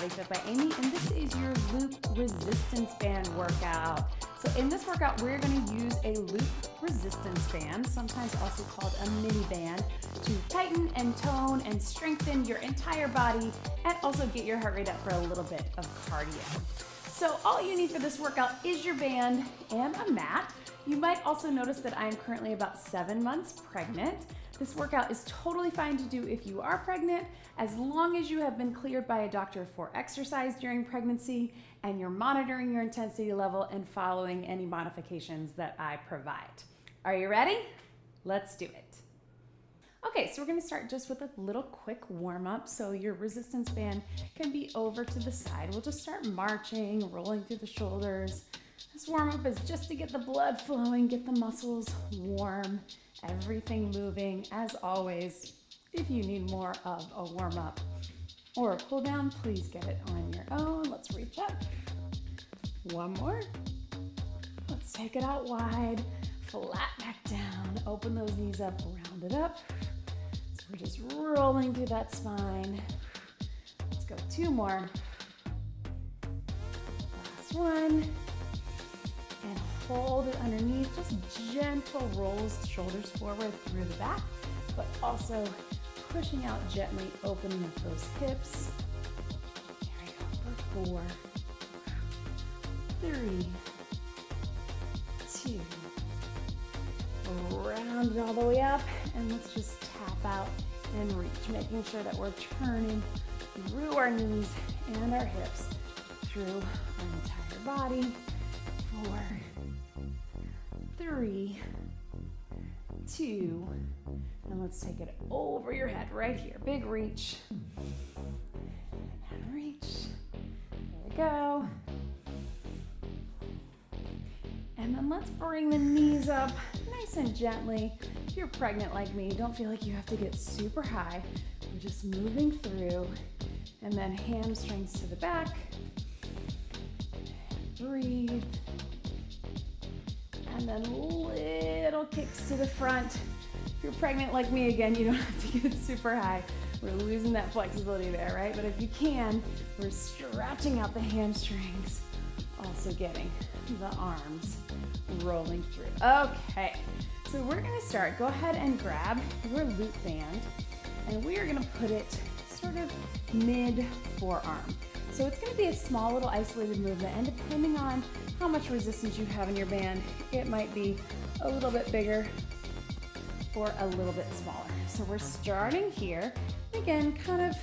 Body Fit by Amy, and this is your loop resistance band workout. So in this workout, we're going to use a loop resistance band, sometimes also called a mini band, to tighten and tone and strengthen your entire body and also get your heart rate up for a little bit of cardio. So all you need for this workout is your band and a mat. You might also notice that I am currently about 7 months pregnant. This workout is totally fine to do if you are pregnant, as long as you have been cleared by a doctor for exercise during pregnancy and you're monitoring your intensity level and following any modifications that I provide. Are you ready? Let's do it. Okay, so we're gonna start just with a little quick warm up. So your resistance band can be over to the side. We'll just start marching, rolling through the shoulders. This warm up is just to get the blood flowing, get the muscles warm, everything moving. As always, if you need more of a warm up or a cool down, please get it on your own. Let's reach up. One more. Let's take it out wide, flat back down, open those knees up, round it up. So we're just rolling through that spine. Let's go 2 more. Last one. And hold it underneath, just gentle rolls, shoulders forward through the back, but also pushing out gently, opening up those hips. There we go, for 4, 3, 2, round it all the way up, and let's just tap out and reach, making sure that we're turning through our knees and our hips, through our entire body. 4, 3, 2, and let's take it over your head right here. Big reach. And reach. There we go. And then let's bring the knees up nice and gently. If you're pregnant like me, don't feel like you have to get super high. We're just moving through. And then hamstrings to the back. Breathe. And then little kicks to the front. If you're pregnant like me, again, you don't have to get super high. We're losing that flexibility there, right? But if you can, we're stretching out the hamstrings, also getting the arms rolling through. Okay, so we're gonna start. Go ahead and grab your loop band, and we are gonna put it sort of mid-forearm. So it's gonna be a small little isolated movement, and depending on how much resistance you have in your band, it might be a little bit bigger or a little bit smaller. So we're starting here, again, kind of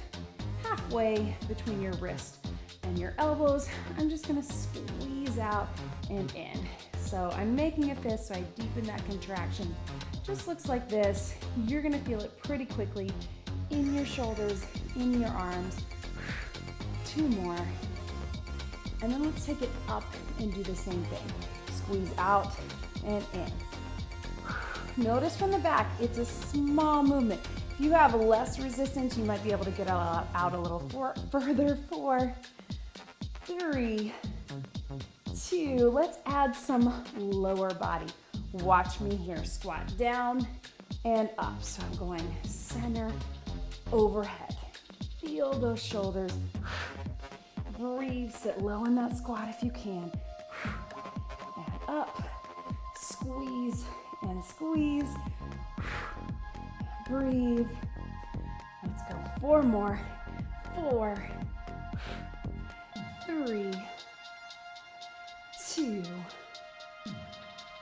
halfway between your wrist and your elbows. I'm just gonna squeeze out and in. So I'm making a fist, so I deepen that contraction. Just looks like this. You're gonna feel it pretty quickly in your shoulders, in your arms. 2 more. And then let's take it up and do the same thing. Squeeze out and in. Notice from the back, it's a small movement. If you have less resistance, you might be able to get out a little further. 4, 3, 2. Let's add some lower body. Watch me here. Squat down and up. So I'm going center, overhead. Feel those shoulders. Breathe, sit low in that squat if you can. And up, squeeze and squeeze. Breathe. Let's go 4 more. 4, 3, 2,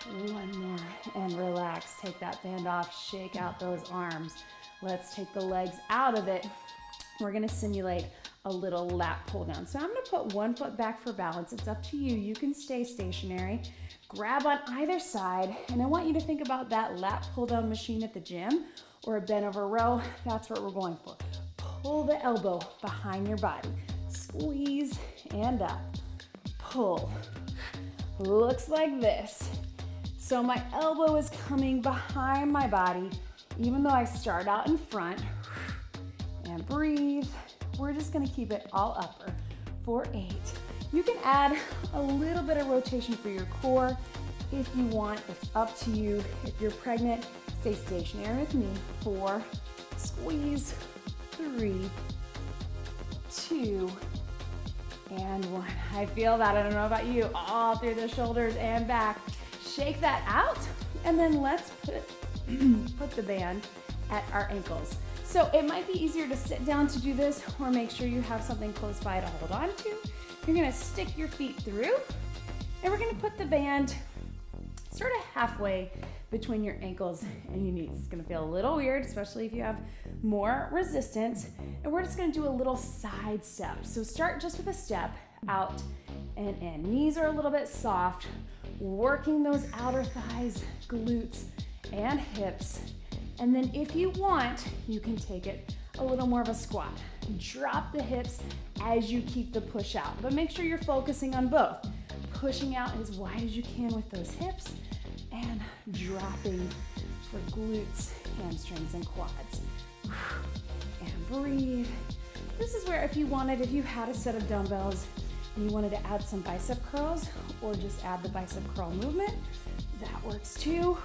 1 more. And relax, take that band off, shake out those arms. Let's take the legs out of it. We're gonna simulate a little lat pull down. So I'm gonna put 1 foot back for balance. It's up to you. You can stay stationary. Grab on either side, and I want you to think about that lat pull down machine at the gym or a bent over row. That's what we're going for. Pull the elbow behind your body. Squeeze and up. Pull. Looks like this. So my elbow is coming behind my body, even though I start out in front. And breathe. We're just gonna keep it all upper for 8. You can add a little bit of rotation for your core if you want. It's up to you. If you're pregnant, stay stationary with me. 4, squeeze, 3, 2, and one. I feel that, I don't know about you, all through the shoulders and back. Shake that out, and then let's put the band at our ankles. So it might be easier to sit down to do this, or make sure you have something close by to hold on to. You're gonna stick your feet through, and we're gonna put the band sort of halfway between your ankles and your knees. It's gonna feel a little weird, especially if you have more resistance. And we're just gonna do a little side step. So start just with a step out and in. Knees are a little bit soft, working those outer thighs, glutes, and hips. And then if you want, you can take it a little more of a squat. Drop the hips as you keep the push out, but make sure you're focusing on both. Pushing out as wide as you can with those hips, and dropping for glutes, hamstrings, and quads. And breathe. This is where if you had a set of dumbbells and you wanted to add some bicep curls, or just add the bicep curl movement, that works too.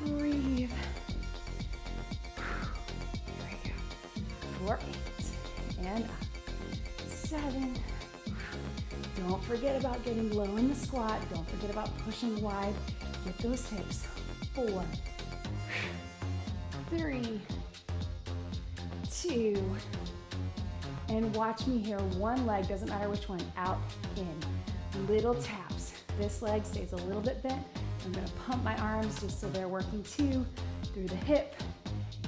Breathe. There we go. 4, 8, and up. 7. Don't forget about getting low in the squat. Don't forget about pushing wide with those hips. 4, 3, 2, and watch me here. One leg, doesn't matter which one, out, in. Little taps. This leg stays a little bit bent. I'm gonna pump my arms just so they're working too. Through the hip.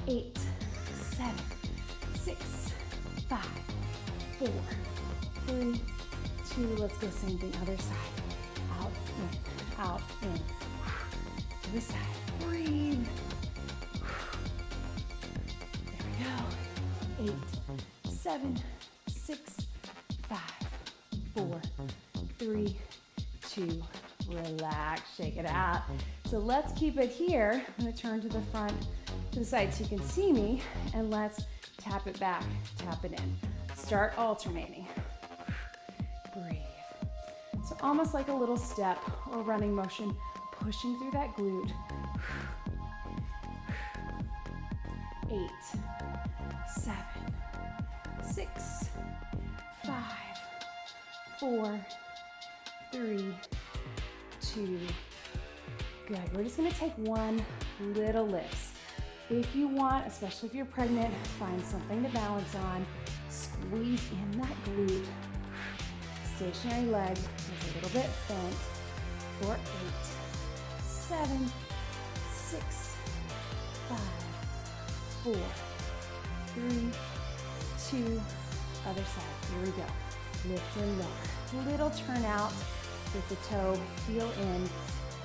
8, 7, 6, 5, 4, 3, 2, let's go same thing, other side. Out, in, to the side. Breathe. There we go. 8, 7, 6, 5, 4, 3, 2, relax, shake it out. So let's keep it here. I'm gonna turn to the front, to the side so you can see me, and let's tap it back, tap it in. Start alternating. Breathe. So almost like a little step or running motion, pushing through that glute. 8, 7, 6, 5, 4, 3, 2, good. We're just gonna take one little lift. If you want, especially if you're pregnant, find something to balance on. Squeeze in that glute. Stationary leg is a little bit bent. 4, 8, 7, 6, 5, 4, 3, 2, other side. Here we go. Lift and lower. Little turn out with the toe, heel in,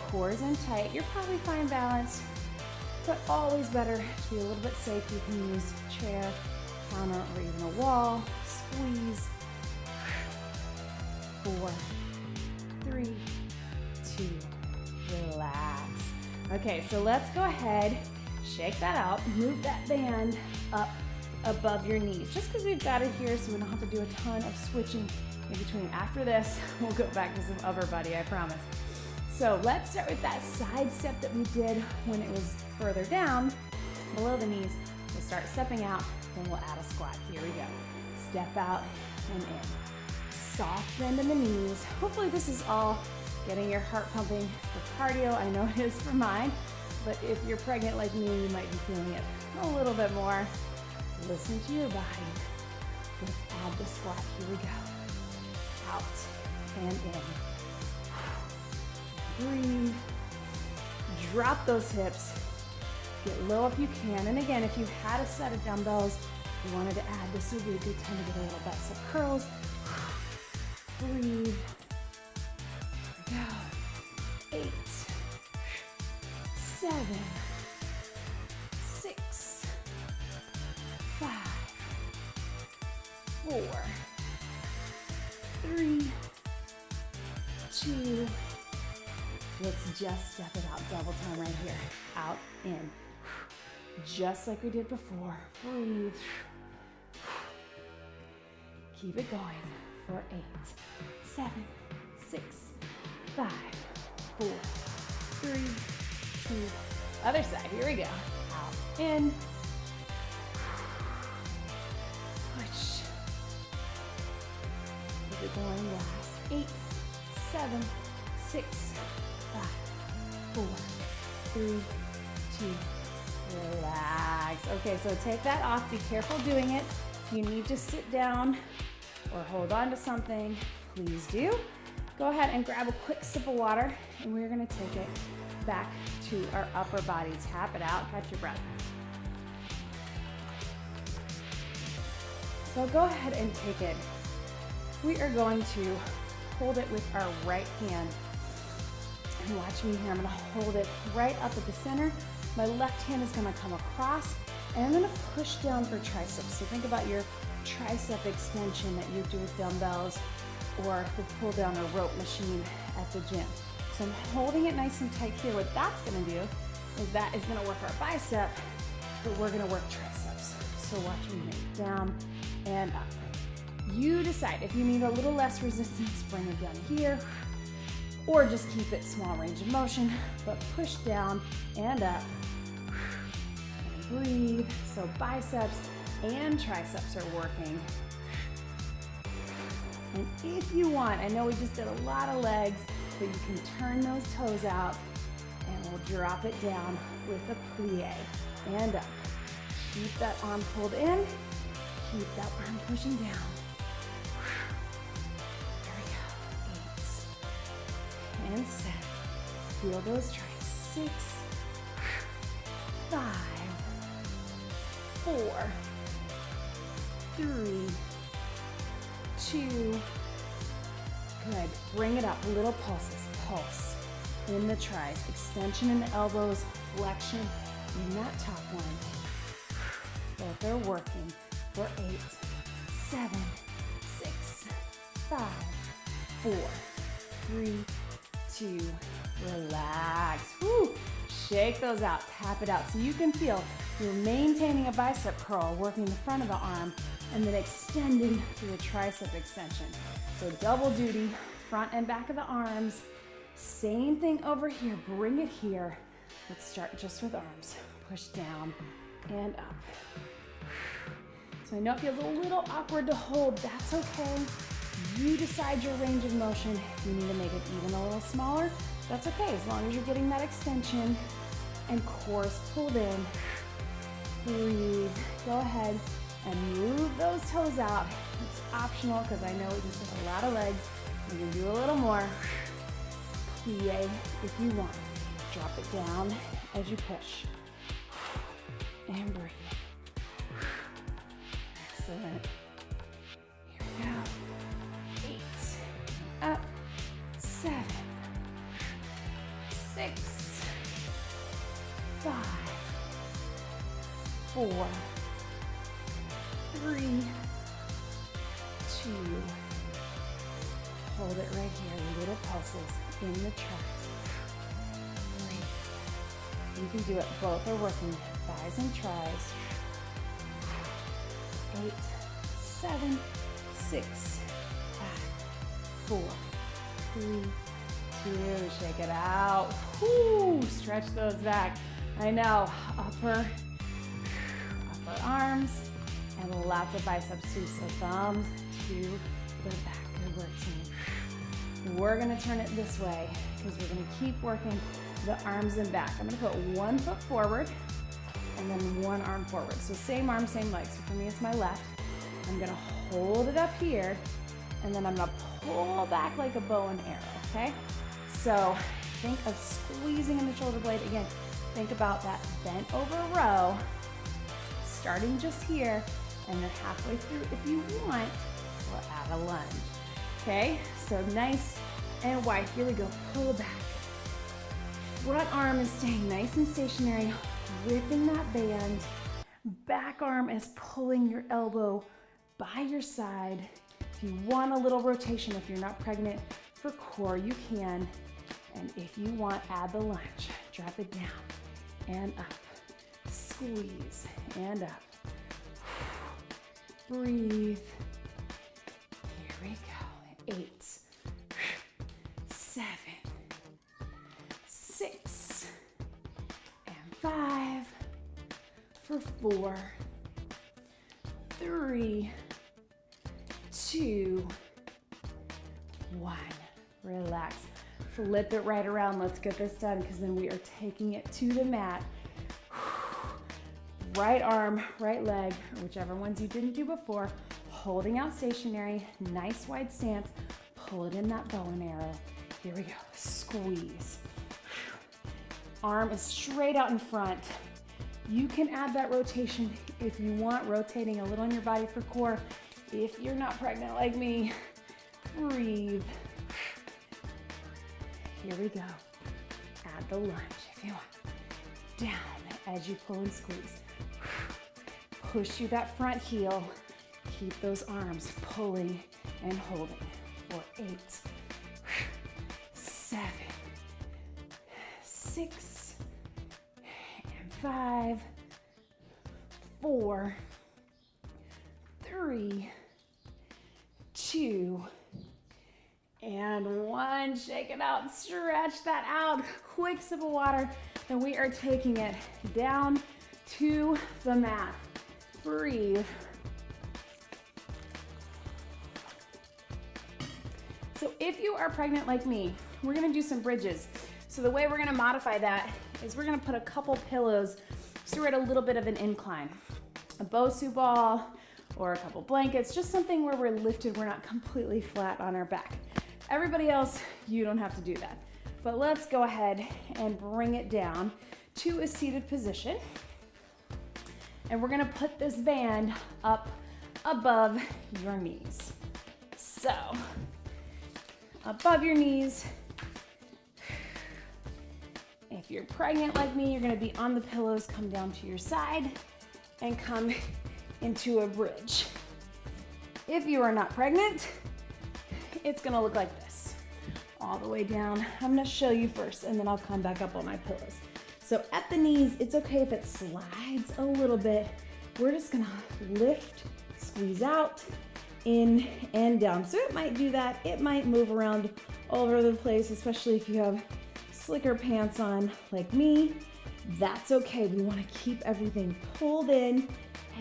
cores in tight. You're probably fine balance, but always better to be a little bit safe. You can use a chair, counter, or even a wall. Squeeze. 4, 3, 2, relax. Okay, so let's go ahead, shake that out, move that band up above your knees, just because we've got it here so we don't have to do a ton of switching in between. After this, we'll go back to some upper body, I promise. So let's start with that side step that we did when it was further down, below the knees. We'll start stepping out, then we'll add a squat. Here we go. Step out and in. Soft bend in the knees. Hopefully this is all getting your heart pumping for cardio. I know it is for mine, but if you're pregnant like me, you might be feeling it a little bit more. Listen to your body. Let's add the squat. Here we go. Out and in. Breathe. Drop those hips. Get low if you can. And again, if you had a set of dumbbells, you wanted to add, this would be a good time to get a little bicep curls. Breathe. There we go. 8, 7, 6, 5, 4, 3, 2. Let's just step it out. Double time right here. Out, in. Just like we did before. Breathe. Keep it going. For 8, 7, 6, 5, 4, 3, 2. Other side. Here we go. Out, in. Push. Going last. 8, 7, 6, 5, 4, 3, 2, relax. Okay, so take that off. Be careful doing it. If you need to sit down or hold on to something, please do. Go ahead and grab a quick sip of water, and we're gonna take it back to our upper body. Tap it out, catch your breath. So go ahead and take it. We are going to hold it with our right hand. And watch me here, I'm gonna hold it right up at the center. My left hand is gonna come across, and I'm gonna push down for triceps. So think about your tricep extension that you do with dumbbells or the pull down or rope machine at the gym. So I'm holding it nice and tight here. What that's gonna do is that is gonna work our bicep, but we're gonna work triceps. So watch me here, down and up. You decide. If you need a little less resistance, bring it down here, or just keep it small range of motion, but push down and up. And breathe. So biceps and triceps are working. And if you want, I know we just did a lot of legs, but you can turn those toes out and we'll drop it down with a plie and up. Keep that arm pulled in, keep that arm pushing down. There we go, 8 and 7. Feel those tries, 6, 5, 4, 3, 2, good. Bring it up, little pulses, pulse in the tries, extension in the elbows, flexion in that top one. Both are working for 8, 7, 6, 5, 4, 3, 2, relax. Woo. Shake those out, tap it out so you can feel you're maintaining a bicep curl, working the front of the arm, and then extending through a tricep extension. So double duty, front and back of the arms. Same thing over here, bring it here. Let's start just with arms. Push down and up. So I know it feels a little awkward to hold, that's okay. You decide your range of motion. If you need to make it even a little smaller, that's okay, as long as you're getting that extension and cores pulled in. Breathe, go ahead and move those toes out. It's optional because I know we just did a lot of legs. We can do a little more. Plie if you want. Drop it down as you push. And breathe. Excellent. Here we go. 8. Up. 7. 6. 5. 4. 3, 2, hold it right here, little pulses in the tries. Breathe. You can do it, both are working, thighs and tries. 8, 7, 6, 5, 4, 3, 2, shake it out. Woo, stretch those back. I know, upper arms, and lots of biceps too, so thumbs to the back. Good work, team. We're gonna turn it this way because we're gonna keep working the arms and back. I'm gonna put one foot forward and then one arm forward. So same arm, same leg. So for me, it's my left. I'm gonna hold it up here and then I'm gonna pull back like a bow and arrow, okay? So think of squeezing in the shoulder blade. Again, think about that bent over row, starting just here, and then halfway through, if you want, we'll add a lunge. Okay, so nice and wide. Here we go, pull back. Front arm is staying nice and stationary, ripping that band. Back arm is pulling your elbow by your side. If you want a little rotation, if you're not pregnant for core, you can. And if you want, add the lunge. Drop it down and up. Squeeze and up. Breathe. Here we go. 8, 7, 6, and 5 for 4, 3, 2, 1. Relax. Flip it right around. Let's get this done because then we are taking it to the mat. Right arm, right leg, or whichever ones you didn't do before, holding out stationary, nice wide stance, pull it in that bow and arrow. Here we go, squeeze. Arm is straight out in front. You can add that rotation if you want, rotating a little in your body for core. If you're not pregnant like me, breathe. Here we go. Add the lunge if you want. Down as you pull and squeeze. Push through that front heel. Keep those arms pulling and holding for 8, 7, 6, and 5, 4, 3, 2, and 1. Shake it out, stretch that out. Quick sip of water, and we are taking it down to the mat. Breathe. So if you are pregnant like me, we're gonna do some bridges. So the way we're gonna modify that is we're gonna put a couple pillows so we're at a little bit of an incline. A Bosu ball or a couple blankets, just something where we're lifted, we're not completely flat on our back. Everybody else, you don't have to do that. But let's go ahead and bring it down to a seated position. And we're gonna put this band up above your knees. So, above your knees. If you're pregnant like me, you're gonna be on the pillows, come down to your side, and come into a bridge. If you are not pregnant, it's gonna look like this, all the way down. I'm gonna show you first, and then I'll come back up on my pillows. So at the knees, it's okay if it slides a little bit. We're just gonna lift, squeeze out, in and down. So it might do that. It might move around all over the place, especially if you have slicker pants on like me. That's okay. We wanna keep everything pulled in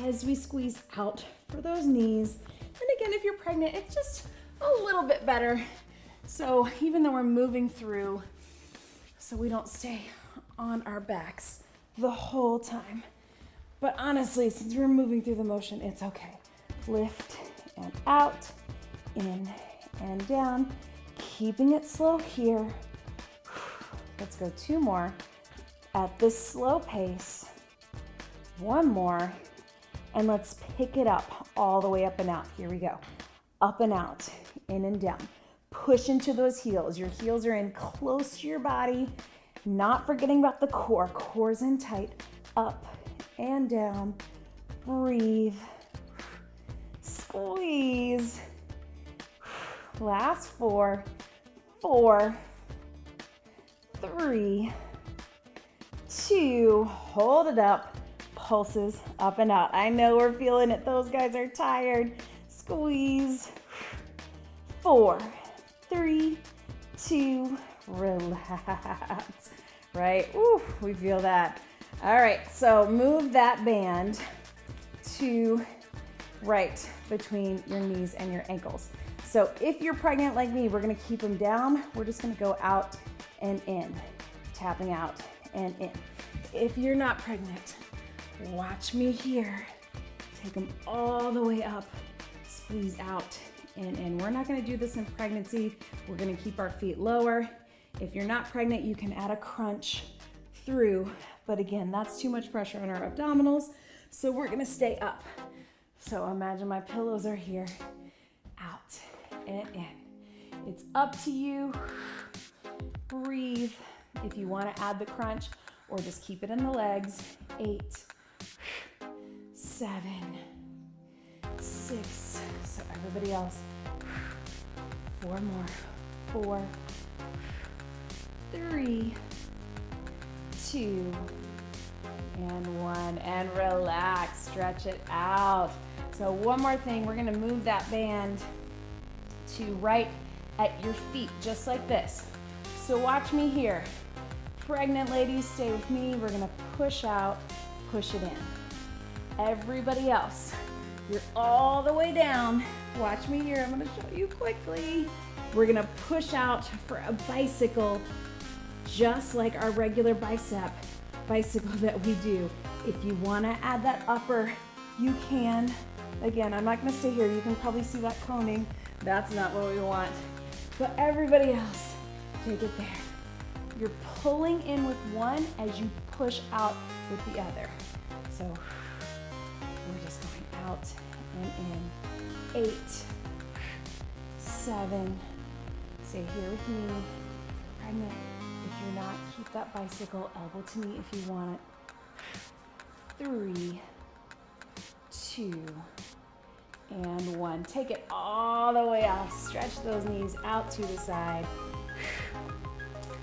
as we squeeze out for those knees. And again, if you're pregnant, it's just a little bit better. So even though we're moving through, so we don't stay on our backs the whole time. But honestly, since we're moving through the motion, it's okay. Lift and out, in and down, keeping it slow here. Let's go 2 more at this slow pace. 1 more, and let's pick it up all the way up and out. Here we go. Up and out, in and down. Push into those heels. Your heels are in close to your body. Not forgetting about the core. Core's in tight. Up and down. Breathe. Squeeze. Last 4, 4, 3, 2, hold it up. Pulses up and out. I know we're feeling it. Those guys are tired. Squeeze. 4, 3, 2, relax. Right? Ooh, we feel that. All right, so move that band to right between your knees and your ankles. So if you're pregnant like me, we're gonna keep them down. We're just gonna go out and in, tapping out and in. If you're not pregnant, watch me here. Take them all the way up, squeeze out and in. We're not gonna do this in pregnancy. We're gonna keep our feet lower. If you're not pregnant, you can add a crunch through, but again, that's too much pressure on our abdominals, so we're gonna stay up. So imagine my pillows are here, out and in. It's up to you. Breathe. If you wanna add the crunch or just keep it in the legs. 8, 7, 6, so everybody else. 4 more, 4, 3, 2, and 1, and relax, stretch it out. So one more thing, we're gonna move that band to right at your feet, just like this. So watch me here. Pregnant ladies, stay with me. We're gonna push out, push it in. Everybody else, you're all the way down. Watch me here, I'm gonna show you quickly. We're gonna push out for a bicycle, just like our regular bicycle that we do. If you wanna add that upper, you can. Again, I'm not gonna stay here. You can probably see that coning. That's not what we want. But everybody else, take it there. You're pulling in with one as you push out with the other. So we're just going out and in. 8, 7, stay here with me. Pregnant, if you're not, keep that bicycle, elbow to knee if you want it. 3, 2, and 1. Take it all the way off. Stretch those knees out to the side.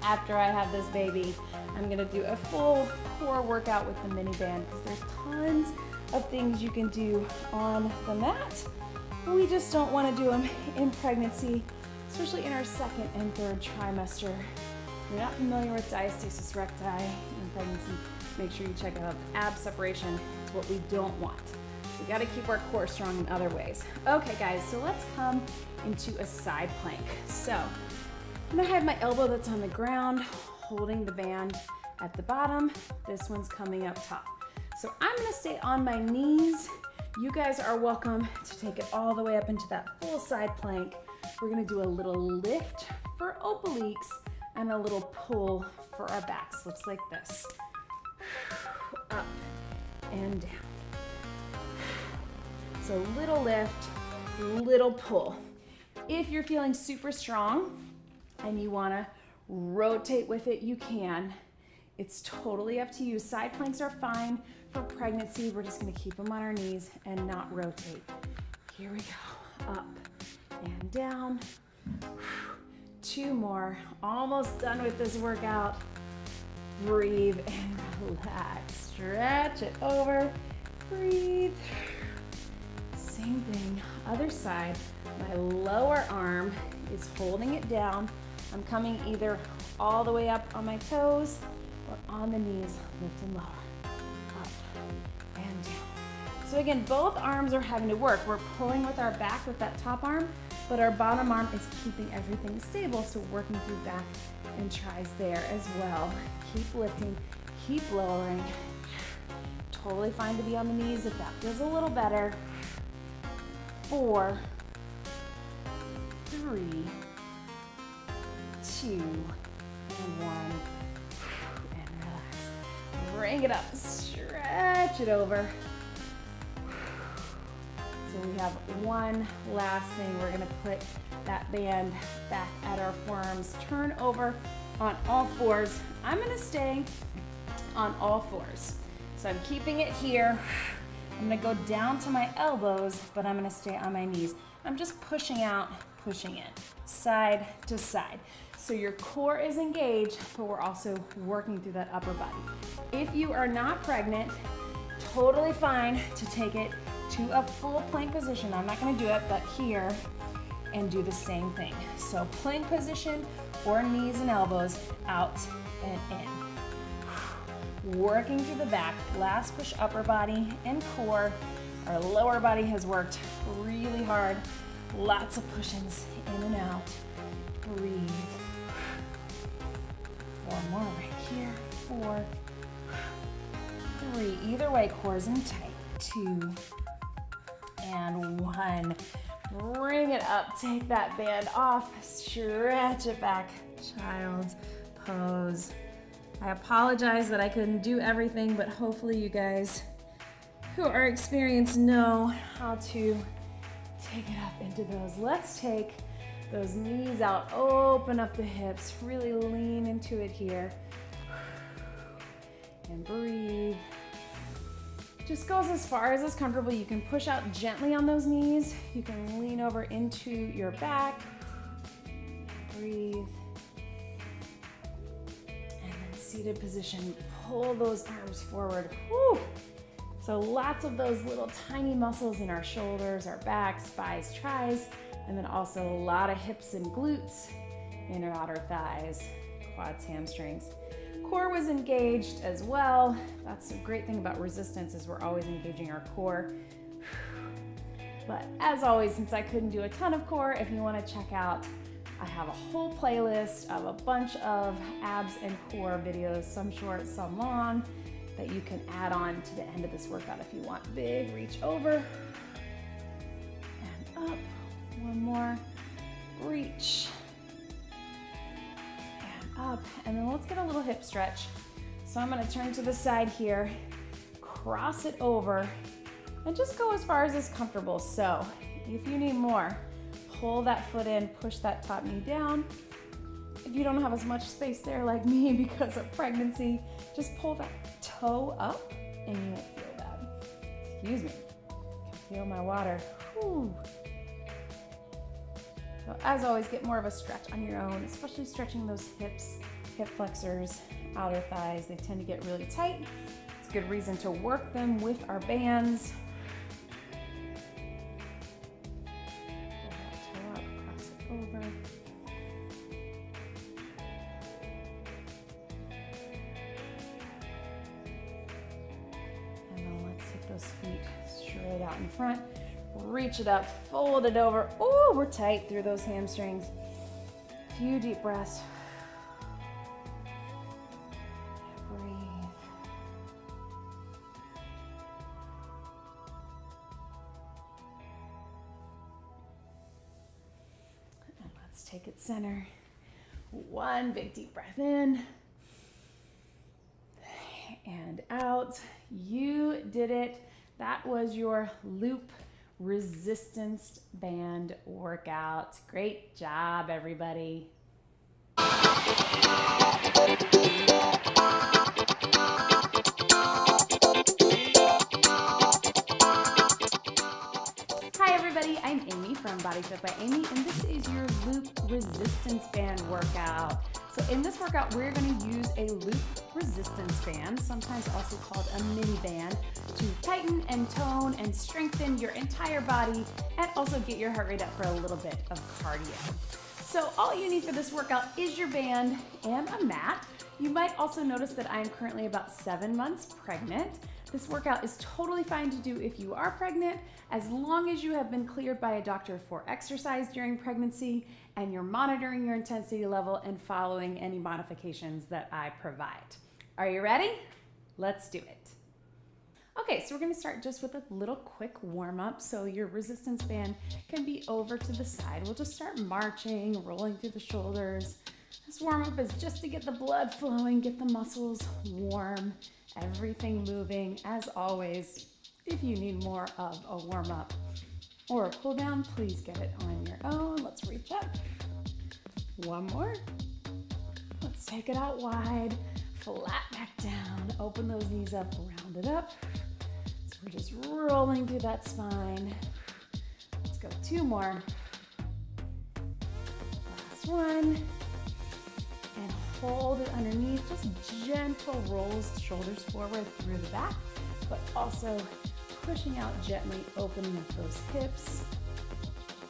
After I have this baby, I'm gonna do a full core workout with the mini band because there's tons of things you can do on the mat, but we just don't wanna do them in pregnancy, especially in our 2nd and 3rd trimester. If you're not familiar with diastasis recti in pregnancy, make sure you check out ab separation. It's what we don't want. We gotta keep our core strong in other ways. Okay guys, so let's come into a side plank. So I'm gonna have my elbow that's on the ground, holding the band at the bottom. This one's coming up top. So I'm gonna stay on my knees. You guys are welcome to take it all the way up into that full side plank. We're gonna do a little lift for obliques and a little pull for our backs. Looks like this. Up and down. So little lift, little pull. If you're feeling super strong and you wanna rotate with it, you can. It's totally up to you. Side planks are fine for pregnancy. We're just gonna keep them on our knees and not rotate. Here we go, up and down. 2 more, almost done with this workout. Breathe and relax. Stretch it over, breathe. Same thing, other side. My lower arm is holding it down. I'm coming either all the way up on my toes or on the knees, lift and lower, up and down. So again, both arms are having to work. We're pulling with our back with that top arm, but our bottom arm is keeping everything stable, so working through back and tries there as well. Keep lifting, keep lowering. Totally fine to be on the knees if that feels a little better. 4, 3, 2, and 1. And relax. Bring it up, stretch it over. So we have one last thing. We're gonna put that band back at our forearms. Turn over on all fours. I'm gonna stay on all fours. So I'm keeping it here. I'm gonna go down to my elbows, but I'm gonna stay on my knees. I'm just pushing out, pushing in, side to side. So your core is engaged, but we're also working through that upper body. If you are not pregnant, totally fine to take it to a full plank position. I'm not gonna do it, but here, and do the same thing. So plank position or knees and elbows out and in. Working through the back. Last push, upper body and core. Our lower body has worked really hard. Lots of push-ins in and out. Breathe. 4 more right here. 4, 3. Either way, core's in tight. 2 and 1. Bring it up. Take that band off. Stretch it back. Child's pose. I apologize that I couldn't do everything, but hopefully you guys who are experienced know how to take it up into those. Let's take those knees out, open up the hips, really lean into it here. And breathe. Just goes as far as is comfortable. You can push out gently on those knees. You can lean over into your back. Breathe. Seated position, pull those arms forward. Whew. So lots of those little tiny muscles in our shoulders, our backs, thighs, tries, and then also a lot of hips and glutes, inner outer thighs, quads, hamstrings. Core was engaged as well. That's a great thing about resistance is we're always engaging our core. But as always, since I couldn't do a ton of core, if you want to check out I have a whole playlist of a bunch of abs and core videos, some short, some long, that you can add on to the end of this workout if you want. Big reach over and up. One more reach and up. And then let's get a little hip stretch. So I'm gonna turn to the side here, cross it over, and just go as far as is comfortable. So if you need more, pull that foot in, push that top knee down. If you don't have as much space there like me because of pregnancy, just pull that toe up and you won't feel that. Excuse me, I can feel my water. Whew. So as always, get more of a stretch on your own, especially stretching those hips, hip flexors, outer thighs. They tend to get really tight. It's a good reason to work them with our bands. Pull that toe up, cross it over. Those feet straight out in front. Reach it up, fold it over. Oh, we're tight through those hamstrings. Few deep breaths. Breathe. And let's take it center. One big deep breath in. And out. You did it. That was your loop resistance band workout. Great job, everybody. Hi everybody, I'm Amy from Body Fit by Amy, and this is your loop resistance band workout. So in this workout, we're going to use a loop resistance band, sometimes also called a mini band, to tighten and tone and strengthen your entire body and also get your heart rate up for a little bit of cardio. So all you need for this workout is your band and a mat. You might also notice that I am currently about 7 months pregnant. This workout is totally fine to do if you are pregnant, as long as you have been cleared by a doctor for exercise during pregnancy and you're monitoring your intensity level and following any modifications that I provide. Are you ready? Let's do it. Okay, so we're gonna start just with a little quick warm up. So your resistance band can be over to the side. We'll just start marching, rolling through the shoulders. This warm up is just to get the blood flowing, get the muscles warm, everything moving. As always, if you need more of a warm up or a cool down, please get it on your own. Let's reach up. One more. Let's take it out wide, flat back down, open those knees up, round it up. So we're just rolling through that spine. Let's go 2 more. Last one. And hold it underneath, just gentle rolls, shoulders forward through the back, but also pushing out gently, opening up those hips.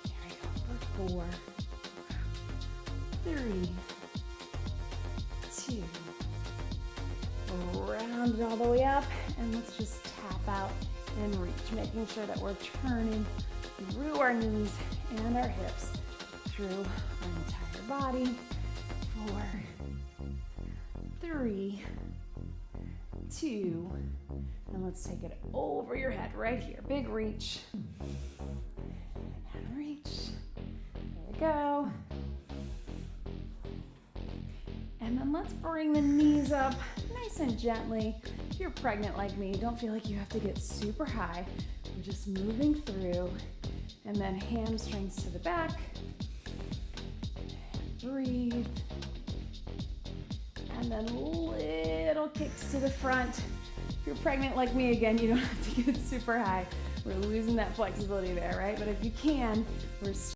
There we go, for 4, 3, 2. Round it all the way up, and let's just tap out and reach, making sure that we're turning through our knees and our hips, through our entire body. 4, 3, 2, and let's take it over your head right here. Big reach. And reach. There we go. And then let's bring the knees up nice and gently. If you're pregnant like me, don't feel like you have to get super high. We're just moving through. And then hamstrings to the back. Breathe. And then little kicks to the front. If you're pregnant like me again, you don't have to get super high. We're losing that flexibility there, right? But if you can, we're